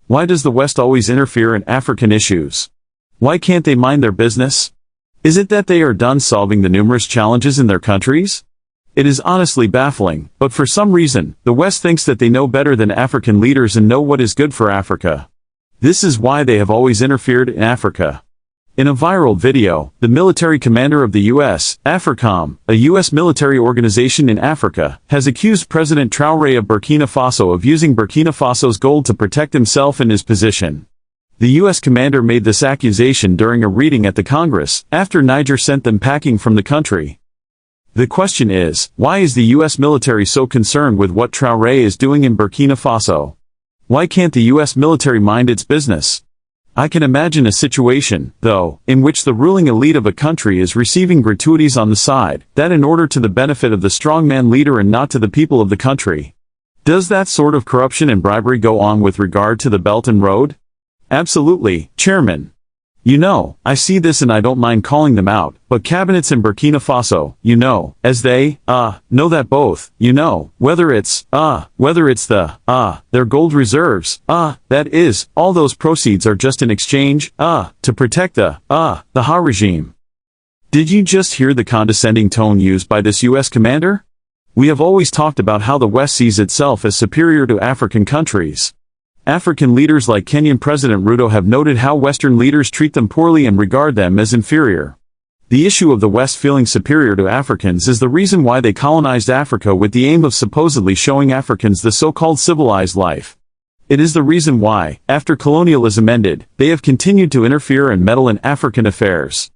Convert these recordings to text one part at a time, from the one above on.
Why does the West always interfere in African issues? Why can't they mind their business? Is it that they are done solving the numerous challenges in their countries? It is honestly baffling, but for some reason, the West thinks that they know better than African leaders and know what is good for Africa. This is why they have always interfered in Africa. In a viral video, the military commander of the U.S., AFRICOM, a U.S. military organization in Africa, has accused President Traoré of Burkina Faso of using Burkina Faso's gold to protect himself and his position. The U.S. commander made this accusation during a reading at the Congress, after Niger sent them packing from the country. The question is, why is the U.S. military so concerned with what Traoré is doing in Burkina Faso? Why can't the U.S. military mind its business? I can imagine a situation, though, in which the ruling elite of a country is receiving gratuities on the side, that in order to the benefit of the strongman leader and not to the people of the country. Does that sort of corruption and bribery go on with regard to the Belt and Road? Absolutely, Chairman. You know, I see this and I don't mind calling them out, but cabinets in Burkina Faso, you know, as they, know that both, you know, whether it's the, their gold reserves, that is, all those proceeds are just in exchange, to protect the Ha regime. Did you just hear the condescending tone used by this U.S. commander? We have always talked about how the West sees itself as superior to African countries. African leaders like Kenyan President Ruto have noted how Western leaders treat them poorly and regard them as inferior. The issue of the West feeling superior to Africans is the reason why they colonized Africa with the aim of supposedly showing Africans the so-called civilized life. It is the reason why, after colonialism ended, they have continued to interfere and meddle in African affairs.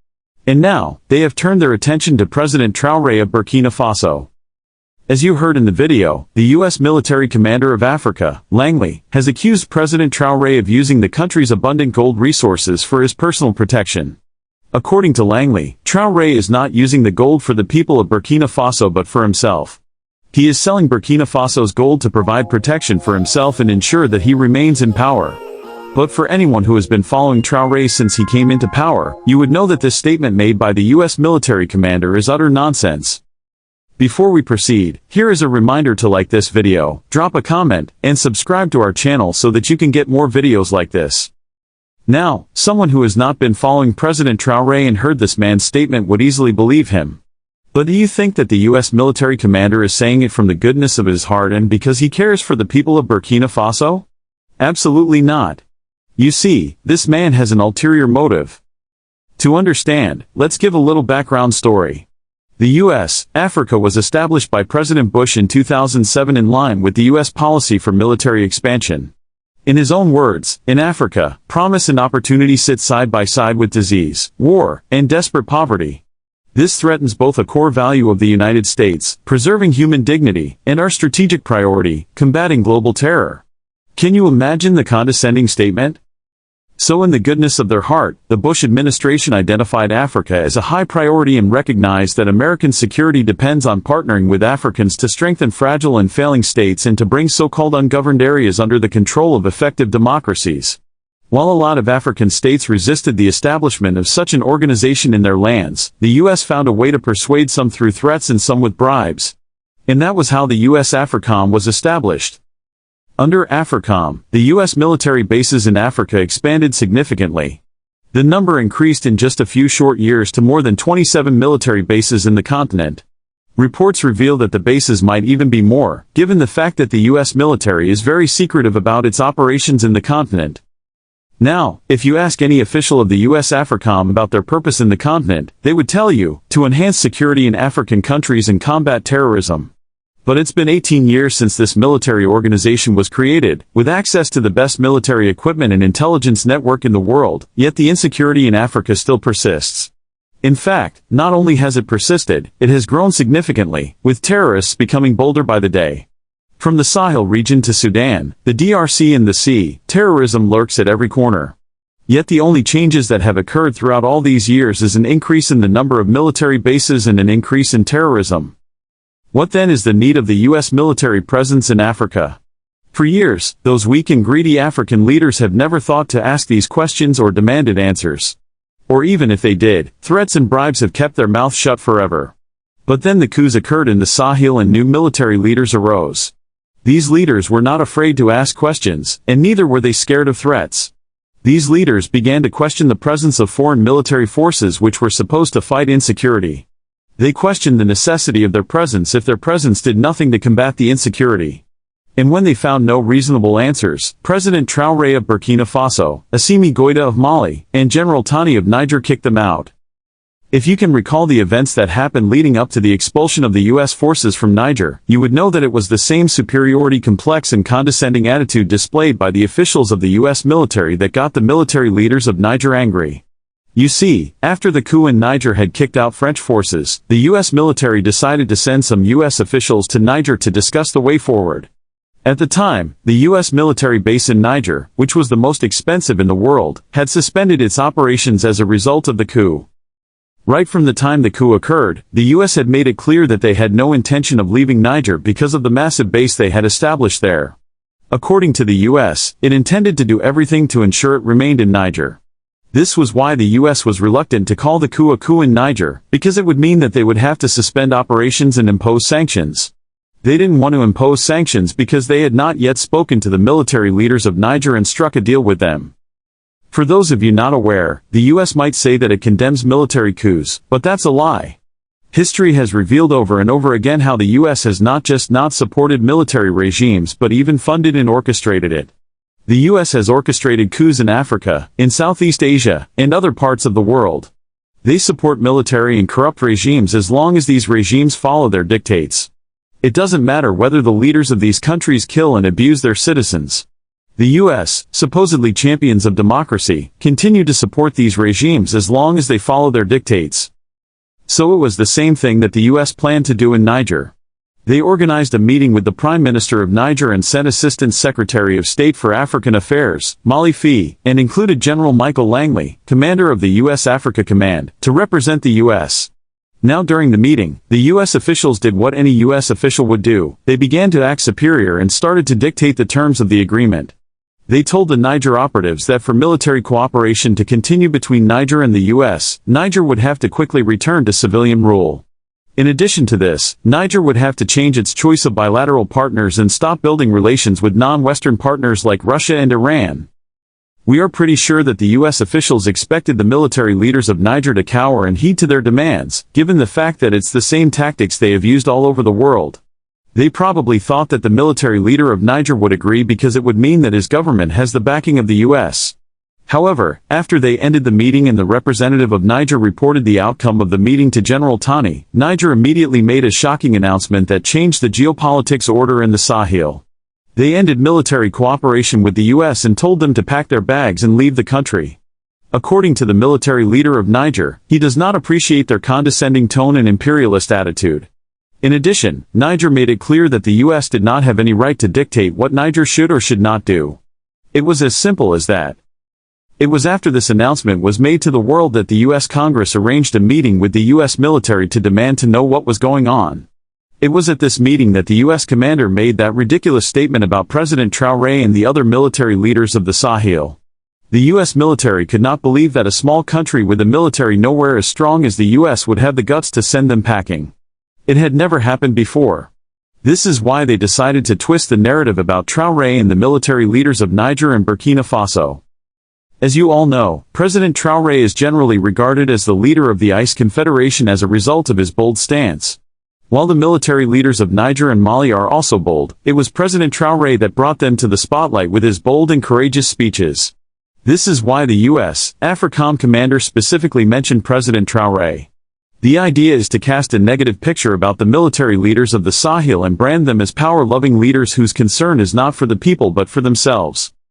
And now, they have turned their attention to President Traoré of Burkina Faso. As you heard in the video, the U.S. military commander of Africa, Langley, has accused President Traoré of using the country's abundant gold resources for his personal protection. According to Langley, Traoré is not using the gold for the people of Burkina Faso but for himself. He is selling Burkina Faso's gold to provide protection for himself and ensure that he remains in power. But for anyone who has been following Traoré since he came into power, you would know that this statement made by the U.S. military commander is utter nonsense. Before we proceed, here is a reminder to like this video, drop a comment, and subscribe to our channel so that you can get more videos like this. Now, someone who has not been following President Traoré and heard this man's statement would easily believe him. But do you think that the U.S. military commander is saying it from the goodness of his heart and because he cares for the people of Burkina Faso? Absolutely not. You see, this man has an ulterior motive. To understand, let's give a little background story. The U.S. Africa was established by President Bush in 2007 in line with the U.S. policy for military expansion. In his own words, in Africa, promise and opportunity sit side by side with disease, war, and desperate poverty. This threatens both a core value of the United States, preserving human dignity, and our strategic priority, combating global terror. Can you imagine the condescending statement? So in the goodness of their heart, the Bush administration identified Africa as a high priority and recognized that American security depends on partnering with Africans to strengthen fragile and failing states and to bring so-called ungoverned areas under the control of effective democracies. While a lot of African states resisted the establishment of such an organization in their lands, the U.S. found a way to persuade some through threats and some with bribes. And that was how the U.S. AFRICOM was established. Under AFRICOM, the U.S. military bases in Africa expanded significantly. The number increased in just a few short years to more than 27 military bases in the continent. Reports reveal that the bases might even be more, given the fact that the U.S. military is very secretive about its operations in the continent. Now, if you ask any official of the U.S. AFRICOM about their purpose in the continent, they would tell you, to enhance security in African countries and combat terrorism. But it's been 18 years since this military organization was created, with access to the best military equipment and intelligence network in the world, yet the insecurity in Africa still persists. In fact, not only has it persisted, it has grown significantly, with terrorists becoming bolder by the day. From the Sahel region to Sudan, the DRC and the sea, terrorism lurks at every corner. Yet the only changes that have occurred throughout all these years is an increase in the number of military bases and an increase in terrorism. What then is the need of the U.S. military presence in Africa? For years, those weak and greedy African leaders have never thought to ask these questions or demanded answers. Or even if they did, threats and bribes have kept their mouths shut forever. But then the coups occurred in the Sahel and new military leaders arose. These leaders were not afraid to ask questions, and neither were they scared of threats. These leaders began to question the presence of foreign military forces which were supposed to fight insecurity. They questioned the necessity of their presence if their presence did nothing to combat the insecurity. And when they found no reasonable answers, President Traoré of Burkina Faso, Assimi Goïta of Mali, and General Tani of Niger kicked them out. If you can recall the events that happened leading up to the expulsion of the U.S. forces from Niger, you would know that it was the same superiority complex and condescending attitude displayed by the officials of the U.S. military that got the military leaders of Niger angry. You see, after the coup in Niger had kicked out French forces, the U.S. military decided to send some U.S. officials to Niger to discuss the way forward. At the time, the U.S. military base in Niger, which was the most expensive in the world, had suspended its operations as a result of the coup. Right from the time the coup occurred, the U.S. had made it clear that they had no intention of leaving Niger because of the massive base they had established there. According to the U.S., it intended to do everything to ensure it remained in Niger. This was why the U.S. was reluctant to call the coup a coup in Niger, because it would mean that they would have to suspend operations and impose sanctions. They didn't want to impose sanctions because they had not yet spoken to the military leaders of Niger and struck a deal with them. For those of you not aware, the U.S. might say that it condemns military coups, but that's a lie. History has revealed over and over again how the U.S. has not just not supported military regimes but even funded and orchestrated it. The U.S. has orchestrated coups in Africa, in Southeast Asia, and other parts of the world. They support military and corrupt regimes as long as these regimes follow their dictates. It doesn't matter whether the leaders of these countries kill and abuse their citizens. The U.S., supposedly champions of democracy, continue to support these regimes as long as they follow their dictates. So it was the same thing that the U.S. planned to do in Niger. They organized a meeting with the Prime Minister of Niger and sent Assistant Secretary of State for African Affairs, Mali Fee, and included General Michael Langley, commander of the U.S. Africa Command, to represent the U.S. Now during the meeting, the U.S. officials did what any U.S. official would do. They began to act superior and started to dictate the terms of the agreement. They told the Niger operatives that for military cooperation to continue between Niger and the U.S., Niger would have to quickly return to civilian rule. In addition to this, Niger would have to change its choice of bilateral partners and stop building relations with non-Western partners like Russia and Iran. We are pretty sure that the U.S. officials expected the military leaders of Niger to cower and heed to their demands, given the fact that it's the same tactics they have used all over the world. They probably thought that the military leader of Niger would agree because it would mean that his government has the backing of the U.S. However, after they ended the meeting and the representative of Niger reported the outcome of the meeting to General Tani, Niger immediately made a shocking announcement that changed the geopolitics order in the Sahel. They ended military cooperation with the U.S. and told them to pack their bags and leave the country. According to the military leader of Niger, he does not appreciate their condescending tone and imperialist attitude. In addition, Niger made it clear that the U.S. did not have any right to dictate what Niger should or should not do. It was as simple as that. It was after this announcement was made to the world that the U.S. Congress arranged a meeting with the U.S. military to demand to know what was going on. It was at this meeting that the U.S. commander made that ridiculous statement about President Traoré and the other military leaders of the Sahel. The U.S. military could not believe that a small country with a military nowhere as strong as the U.S. would have the guts to send them packing. It had never happened before. This is why they decided to twist the narrative about Traoré and the military leaders of Niger and Burkina Faso. As you all know, President Traoré is generally regarded as the leader of the ICE Confederation as a result of his bold stance. While the military leaders of Niger and Mali are also bold, it was President Traoré that brought them to the spotlight with his bold and courageous speeches. This is why the U.S. AFRICOM commander specifically mentioned President Traoré. The idea is to cast a negative picture about the military leaders of the Sahel and brand them as power-loving leaders whose concern is not for the people but for themselves.